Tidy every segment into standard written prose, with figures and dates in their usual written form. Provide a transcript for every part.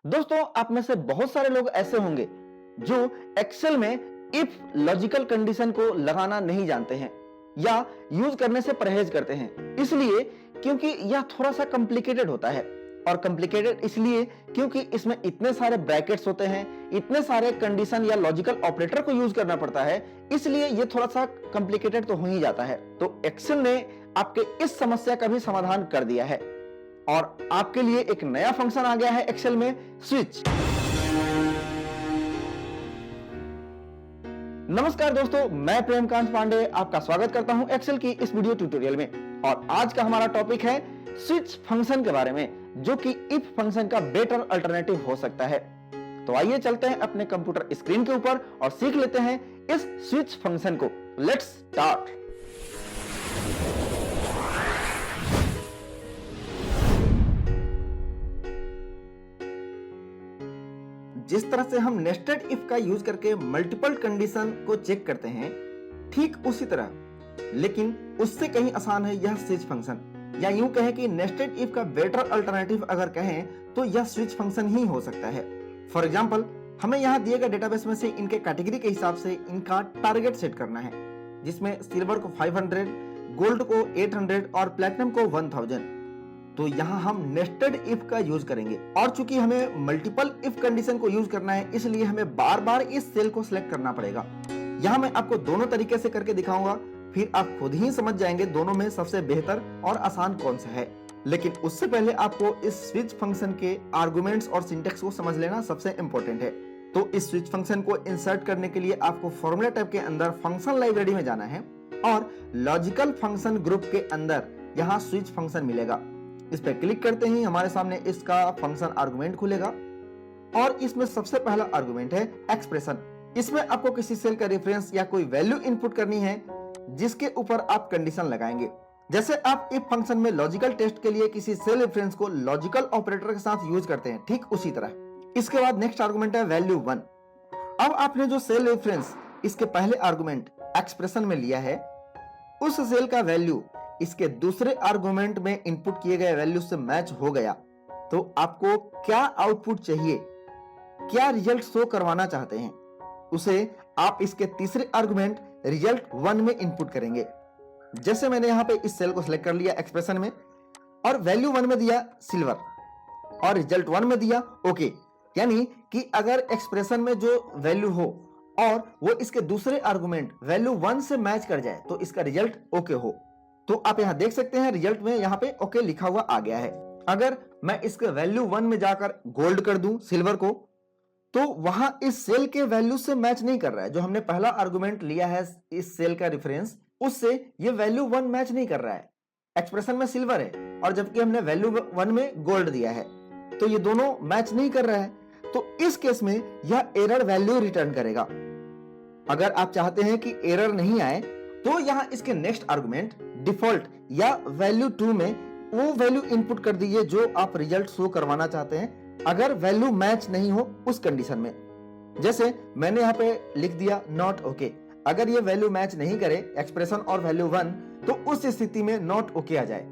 दोस्तों, आप में से बहुत सारे लोग ऐसे होंगे जो एक्सेल में इफ लॉजिकल कंडीशन को लगाना नहीं जानते हैं या यूज करने से परहेज करते हैं। इसलिए क्योंकि यह थोड़ा सा कॉम्प्लिकेटेड होता है, और कॉम्प्लिकेटेड इसलिए क्योंकि इसमें इतने सारे ब्रैकेट्स होते हैं, इतने सारे कंडीशन या लॉजिकल ऑपरेटर को यूज करना पड़ता है, इसलिए यह थोड़ा सा कॉम्प्लिकेटेड तो हो ही जाता है। तो एक्सेल ने आपके इस समस्या का भी समाधान कर दिया है और आपके लिए एक नया फंक्शन आ गया है एक्सेल में, स्विच। नमस्कार दोस्तों, मैं प्रेमकांत पांडे आपका स्वागत करता हूं एक्सेल की इस वीडियो ट्यूटोरियल में। और आज का हमारा टॉपिक है स्विच फंक्शन के बारे में, जो कि इफ फंक्शन का बेटर अल्टरनेटिव हो सकता है। तो आइए चलते हैं अपने कंप्यूटर स्क्रीन के ऊपर और सीख लेते हैं इस स्विच फंक्शन को। Let's start. जिस तरह से हम नेस्टेड इफ का यूज करके मल्टीपल कंडीशन को चेक करते हैं, ठीक उसी तरह लेकिन उससे कहीं आसान है यह स्विच फंक्शन, या यूं कहें कि नेस्टेड इफ का बेटर अल्टरनेटिव अगर कहें तो यह स्विच फंक्शन ही हो सकता है। फॉर एग्जांपल, हमें यहाँ दिए गए डेटाबेस में से इनके कैटेगरी के हिसाब से इनका टारगेट सेट करना है, जिसमें सिल्वर को 500, गोल्ड को 800 और प्लेटिनम को 1000। तो यहाँ हम नेस्टेड इफ का यूज करेंगे, और चूंकि हमें मल्टीपल इफ कंडीशन को यूज करना है, इसलिए हमें बार बार इस सेल को सिलेक्ट करना पड़ेगा। यहाँ मैं आपको दोनों तरीके से करके दिखाऊंगा, फिर आप खुद ही समझ जाएंगे दोनों में सबसे बेहतर और आसान कौन सा है। लेकिन उससे पहले आपको इस स्विच फंक्शन के आर्गुमेंट्स और सिंटेक्स को समझ लेना सबसे इंपॉर्टेंट है। तो इस स्विच फंक्शन को इंसर्ट करने के लिए आपको फॉर्मूला टैब के अंदर फंक्शन लाइब्रेरी में जाना है और लॉजिकल फंक्शन ग्रुप के अंदर यहाँ स्विच फंक्शन मिलेगा। इस पर क्लिक करते ही हमारे सामने इसका फंक्शन आर्गुमेंट खुलेगा, और इसमें सबसे पहला आर्गुमेंट है एक्सप्रेशन। इसमें आपको किसी सेल का रेफरेंस या कोई वैल्यू इनपुट करनी है, जिसके ऊपर आप कंडीशन लगाएंगे। जैसे आप इफ फंक्शन में लॉजिकल टेस्ट के लिए किसी सेल रेफरेंस को लॉजिकल ऑपरेटर के साथ यूज करते हैं, ठीक उसी तरह। इसके बाद नेक्स्ट आर्गुमेंट है वैल्यू 1। अब आपने जो सेल रेफरेंस इसके पहले आर्गुमेंट एक्सप्रेशन में लिया है, उस सेल का वैल्यू इसके दूसरे आर्गुमेंट में इनपुट किए गए वैल्यू से मैच हो गया, तो आपको क्या आउटपुट चाहिए, क्या रिजल्ट शो करवाना चाहते हैं, उसे आप इसके तीसरे आर्गुमेंट रिजल्ट 1 में इनपुट करेंगे। जैसे मैंने यहां पे इस सेल को सिलेक्ट कर लिया एक्सप्रेशन में, और वैल्यू 1 में दिया सिल्वर और रिजल्ट 1 में दिया ओके। यानी कि अगर एक्सप्रेशन में जो वैल्यू हो और वो इसके दूसरे आर्गुमेंट वैल्यू 1 से मैच कर जाए, तो इसका रिजल्ट ओके हो। तो आप यहां देख सकते हैं रिजल्ट में यहां पे ओके लिखा हुआ आ गया है। अगर मैं इसके वैल्यू 1 में जाकर गोल्ड कर दूं सिल्वर को, तो वहां इस सेल के वैल्यू से मैच नहीं कर रहा है। जो हमने पहला आर्गुमेंट लिया है इस सेल का रेफरेंस, उससे ये वैल्यू 1 मैच नहीं कर रहा है। एक्सप्रेशन में सिल्वर है और जबकि हमने वैल्यू 1 में गोल्ड दिया है, तो ये दोनों मैच नहीं कर रहा है। तो इस केस में यह एरर वैल्यू रिटर्न करेगा। अगर आप चाहते हैं कि एरर नहीं आए, तो यहां इसके नेक्स्ट आर्गुमेंट डिफॉल्ट या वैल्यू 2 में वो वैल्यू इनपुट कर दीजिए जो आप रिजल्ट शो करवाना चाहते हैं, अगर वैल्यू मैच नहीं हो उस कंडीशन में। जैसे मैंने यहाँ पे लिख दिया नॉट ओके। अगर ये वैल्यू मैच नहीं करे एक्सप्रेशन और वैल्यू 1, तो उस स्थिति में नॉट ओके आ जाए।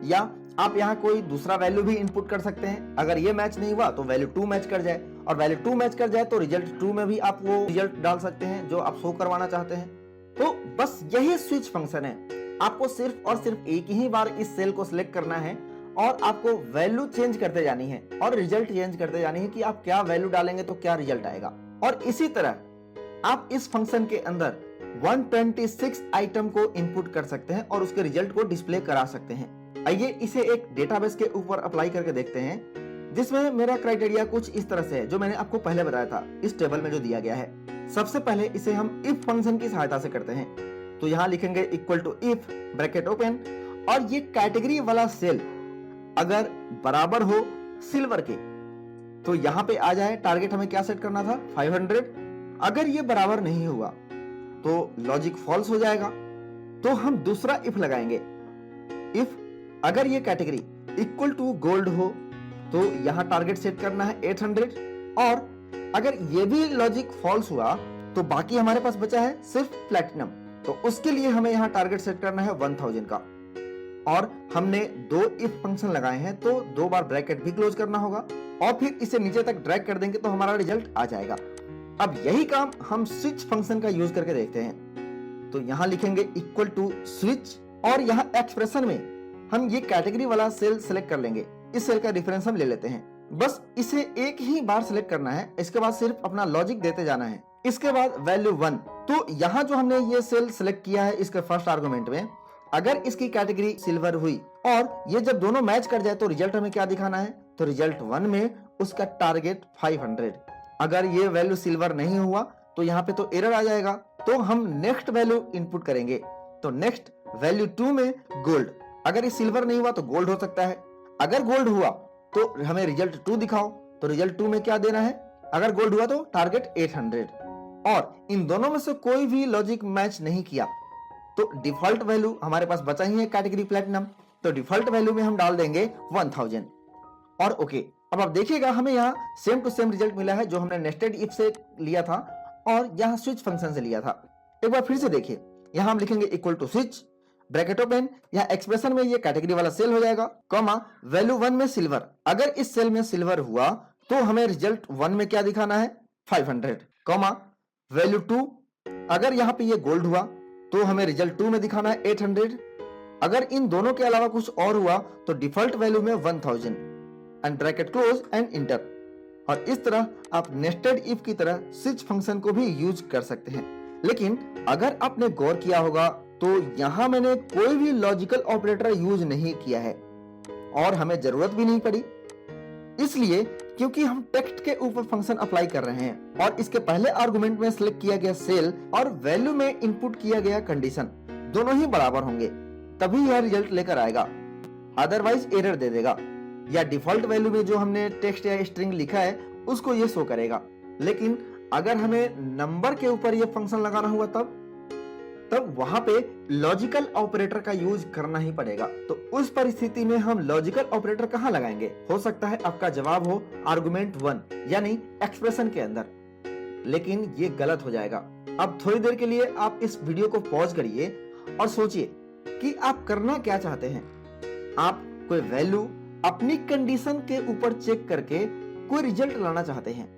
या आप यहाँ कोई दूसरा वैल्यू भी इनपुट कर सकते हैं। अगर ये मैच नहीं हुआ तो वैल्यू 2 मैच कर जाए, और वैल्यू 2 मैच कर जाए तो रिजल्ट 2 में भी आप वो रिजल्ट डाल सकते हैं जो आप शो करवाना चाहते हैं। तो बस यही स्विच फंक्शन है। आपको सिर्फ और सिर्फ एक ही बार इस सेल को सिलेक्ट करना है और आपको वैल्यू चेंज करते जानी है और रिजल्ट चेंज करते जानी है कि आप क्या वैल्यू डालेंगे तो क्या रिजल्ट आएगा। और इसी तरह आप इस फंक्शन के अंदर 126 आइटम को इनपुट कर सकते हैं और उसके रिजल्ट को डिस्प्ले करा सकते हैं। आइए इसे एक डेटाबेस के ऊपर अप्लाई करके देखते हैं, जिसमें मेरा क्राइटेरिया कुछ इस तरह से है जो मैंने आपको पहले बताया था इस टेबल में जो दिया गया है। सबसे पहले इसे हम इफ फंक्शन की सहायता से करते हैं। तो यहां लिखेंगे equal to if bracket open, और ये कैटेगरी वाला सेल अगर बराबर हो सिल्वर के, तो यहां पे आ जाए। टारगेट हमें क्या सेट करना था 500। अगर ये बराबर नहीं हुआ तो लॉजिक फॉल्स हो जाएगा। तो हम दूसरा इफ लगाएंगे। इफ अगर ये कैटेगरी इक्वल टू गोल्ड हो, तो यहां टारगेट सेट करना है 800, और अगर ये भी लॉजिक फॉल्स हुआ तो बाकी हमारे पास बचा है सिर्फ प्लैटिनम, तो उसके लिए हमें यहां टारगेट सेट करना है 1000 का। और हमने दो इफ फंक्शन लगाए हैं तो 2 बार ब्रैकेट भी क्लोज करना होगा और फिर इसे नीचे तक ड्रैग कर देंगे तो हमारा रिजल्ट आ जाएगा। अब यही काम हम स्विच फंक्शन का यूज करके देखते हैं। तो यहां लिखेंगे इक्वल टू स्विच और यहां एक्सप्रेशन में हम ये कैटेगरी वाला सेल सिलेक्ट कर लेंगे। इस सेल का रेफरेंस हम ले लेते हैं। बस इसे एक ही बार सिलेक्ट करना है, इसके बाद सिर्फ अपना लॉजिक देते जाना है। इसके बाद वैल्यू 1। तो यहाँ जो हमने ये सेल सिलेक्ट किया है इसके फर्स्ट आर्गुमेंट में, अगर इसकी कैटेगरी सिल्वर हुई और ये जब दोनों मैच कर जाए तो रिजल्ट हमें क्या दिखाना है, तो रिजल्ट 1 में उसका टारगेट 500। अगर ये वैल्यू सिल्वर नहीं हुआ तो यहाँ पे तो एरर आ जाएगा। तो हम नेक्स्ट वैल्यू इनपुट करेंगे। तो नेक्स्ट वैल्यू 2 में गोल्ड, अगर ये सिल्वर नहीं हुआ तो गोल्ड हो सकता है। अगर गोल्ड हुआ तो हमें रिजल्ट 2 दिखाओ। तो रिजल्ट 2 में क्या देना है, अगर गोल्ड हुआ तो टारगेट 800। और इन दोनों में से कोई भी लॉजिक मैच नहीं किया तो डिफॉल्ट वैल्यू हमारे पास बचा ही है कैटेगरी प्लैटिनम। तो डिफॉल्ट वैल्यू में हम डाल देंगे 1000 और ओके। अब आप देखिएगा हमें यहाँ सेम टू सेम रिजल्ट मिला है जो हमने नेस्टेड इफ से लिया था और यहाँ स्विच फंक्शन से लिया था। एक बार फिर से देखिए, यहाँ हम लिखेंगे equal to switch bracket open, यहाँ एक्सप्रेशन में ये कैटेगरी वाला सेल हो जाएगा, कॉमा वैल्यू 1 में सिल्वर। अगर इस सेल में सिल्वर हुआ तो हमें रिजल्ट 1 में क्या दिखाना है, 500, कॉमा वैल्यू 2। अगर यहाँ पे ये गोल्ड हुआ तो हमें रिजल्ट 2 में दिखाना है 800। अगर इन दोनों के अलावा कुछ और हुआ तो डिफॉल्ट वैल्यू में 1000 and bracket close and inter. और इस तरह आप नेस्टेड इफ की तरह स्विच फंक्शन को भी यूज कर सकते हैं। लेकिन अगर आपने गौर किया होगा तो यहां मैंने कोई भी लॉजिकल ऑपरेटर यूज नहीं किया है और हमें जरूरत भी नहीं पड़ी, इसलिए क्योंकि हम टेक्स्ट के ऊपर फंक्शन अप्लाई कर रहे हैं और इसके पहले आर्गुमेंट में सिलेक्ट किया गया सेल और वैल्यू में इनपुट किया गया कंडीशन दोनों ही बराबर होंगे, तभी यह रिजल्ट लेकर आएगा, अदरवाइज एरर दे देगा। या डिफॉल्ट वैल्यू में जो हमने टेक्स्ट या स्ट्रिंग लिखा है उसको ये शो करेगा। लेकिन अगर हमें नंबर के ऊपर ये फंक्शन लगाना हुआ तब वहां पे लॉजिकल ऑपरेटर का यूज करना ही पड़ेगा। तो उस परिस्थिति में हम लॉजिकल ऑपरेटर कहां लगाएंगे? हो सकता है आपका जवाब हो आर्गुमेंट 1 यानी एक्सप्रेशन के अंदर, लेकिन ये गलत हो जाएगा। अब थोड़ी देर के लिए आप इस वीडियो को पॉज करिए और सोचिए कि आप करना क्या चाहते हैं। आप कोई वैल्यू अपनी कंडीशन के ऊपर चेक करके कोई रिजल्ट लाना चाहते हैं,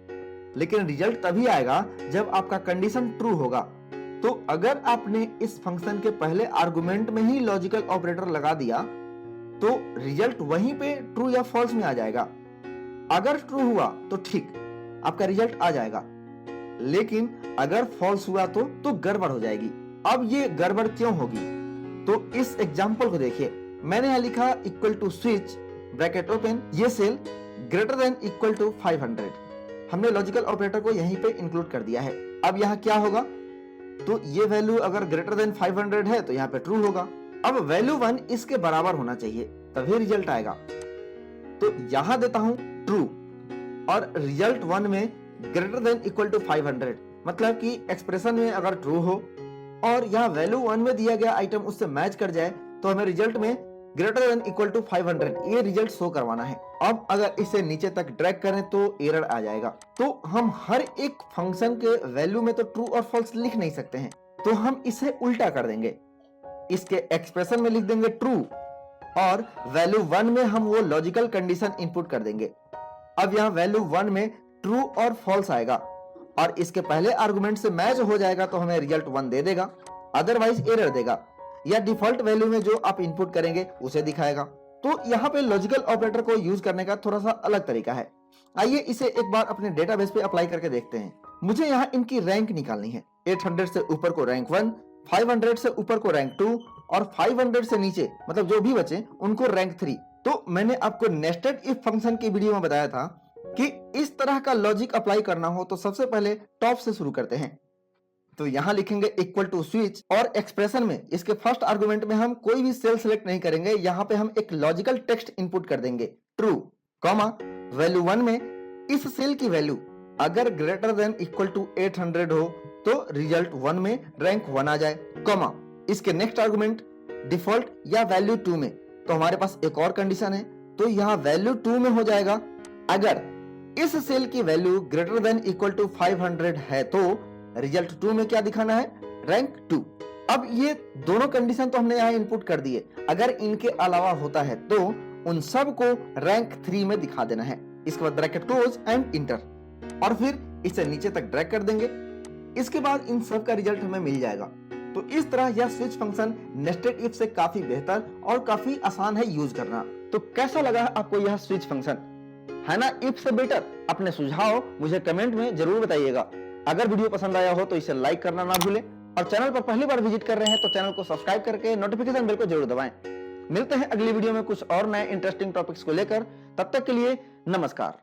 लेकिन रिजल्ट तभी आएगा जब आपका कंडीशन ट्रू होगा। तो अगर आपने इस फंक्शन के पहले आर्गुमेंट में ही लॉजिकल ऑपरेटर लगा दिया तो रिजल्ट वहीं पे ट्रू या फॉल्स में आ जाएगा। अगर ट्रू हुआ तो ठीक, आपका रिजल्ट आ जाएगा, लेकिन अगर फॉल्स हुआ तो गड़बड़ हो जाएगी। अब ये गड़बड़ क्यों होगी? तो इस एग्जांपल को देखिए, मैंने यहां लिखा equal to switch bracket open, ये cell greater than equal to 500। हमने लॉजिकल ऑपरेटर को यहीं पे इंक्लूड कर दिया है। अब यहाँ क्या होगा, तो ये वैल्यू अगर ग्रेटर देन 500 है तो यहाँ पे ट्रू होगा। अब वैल्यू 1 इसके बराबर होना चाहिए तभी रिजल्ट आएगा। तो यहां देता हूं ट्रू और रिजल्ट 1 में ग्रेटर देन इक्वल टू 500, मतलब कि एक्सप्रेशन में अगर ट्रू हो और यहाँ वैल्यू 1 में दिया गया आइटम उससे मैच कर जाए तो हमें रिजल्ट में ग्रेटर देन इक्वल टू 500 ये रिजल्ट शो करवाना है। अब अगर इसे नीचे तक ड्रैग करें तो एरर आ जाएगा। तो हम हर एक फंक्शन के वैल्यू में तो ट्रू और फॉल्स लिख नहीं सकते हैं, तो हम इसे उल्टा कर देंगे। इसके एक्सप्रेशन में लिख देंगे ट्रू और वैल्यू 1 में हम वो लॉजिकल कंडीशन इनपुट कर देंगे। अब यहाँ वैल्यू 1 में ट्रू और फॉल्स आएगा और इसके पहले आर्गुमेंट से मैच हो जाएगा तो हमें रिजल्ट 1 दे देगा, अदरवाइज एरर देगा, या डिफॉल्ट वैल्यू में जो आप इनपुट करेंगे उसे दिखाएगा। तो यहाँ पे लॉजिकल ऑपरेटर को यूज करने का थोड़ा सा अलग तरीका है। आइए इसे एक बार अपने डेटाबेस पे अप्लाई करके देखते हैं। मुझे यहाँ इनकी रैंक निकालनी है। 800 से ऊपर को रैंक 1, 500 से ऊपर को रैंक 2 और 500 से नीचे मतलब जो भी बचे उनको रैंक 3। तो मैंने आपको नेस्टेड इफ फंक्शन की वीडियो में बताया था कि इस तरह का लॉजिक अप्लाई करना हो तो सबसे पहले टॉप से शुरू करते हैं। तो यहां लिखेंगे इक्वल टू स्विच और एक्सप्रेशन में इसके फर्स्ट आर्गुमेंट में हम कोई भी सेल सिलेक्ट नहीं करेंगे, यहां पे हम एक लॉजिकल टेक्स्ट इनपुट कर देंगे ट्रू, कॉमा वैल्यू 1 में इस सेल की वैल्यू अगर ग्रेटर देन इक्वल टू 800 हो तो रिजल्ट 1 में रैंक 1 आ जाए, कॉमा इसके नेक्स्ट आर्गुमेंट डिफॉल्ट या वैल्यू 2 में। तो हमारे पास एक और कंडीशन है, तो यहाँ वैल्यू 2 में हो जाएगा अगर इस सेल की value greater than equal to 500 है तो रिजल्ट 2 में क्या दिखाना है, रैंक 2। अब ये दोनों कंडीशन तो हमने यहाँ इनपुट कर दिए। अगर इनके अलावा होता है तो उन सब को रैंक 3 में दिखा देना है। इसके बाद ब्रैकेट क्लोज एंड इंटर और फिर इसे नीचे तक ड्रैग कर देंगे। इसके बाद इन सब का रिजल्ट हमें मिल जाएगा। तो इस तरह यह स्विच फंक्शन नेस्टेड इफ से काफी बेहतर और काफी आसान है यूज करना। तो कैसा लगा आपको यह स्विच फंक्शन, है ना इफ से बेटर? अपने सुझाव मुझे कमेंट में जरूर बताइएगा। अगर वीडियो पसंद आया हो तो इसे लाइक करना ना भूलें और चैनल पर पहली बार विजिट कर रहे हैं तो चैनल को सब्सक्राइब करके नोटिफिकेशन बेल को जरूर दबाएं। मिलते हैं अगली वीडियो में कुछ और नए इंटरेस्टिंग टॉपिक्स को लेकर। तब तक के लिए नमस्कार।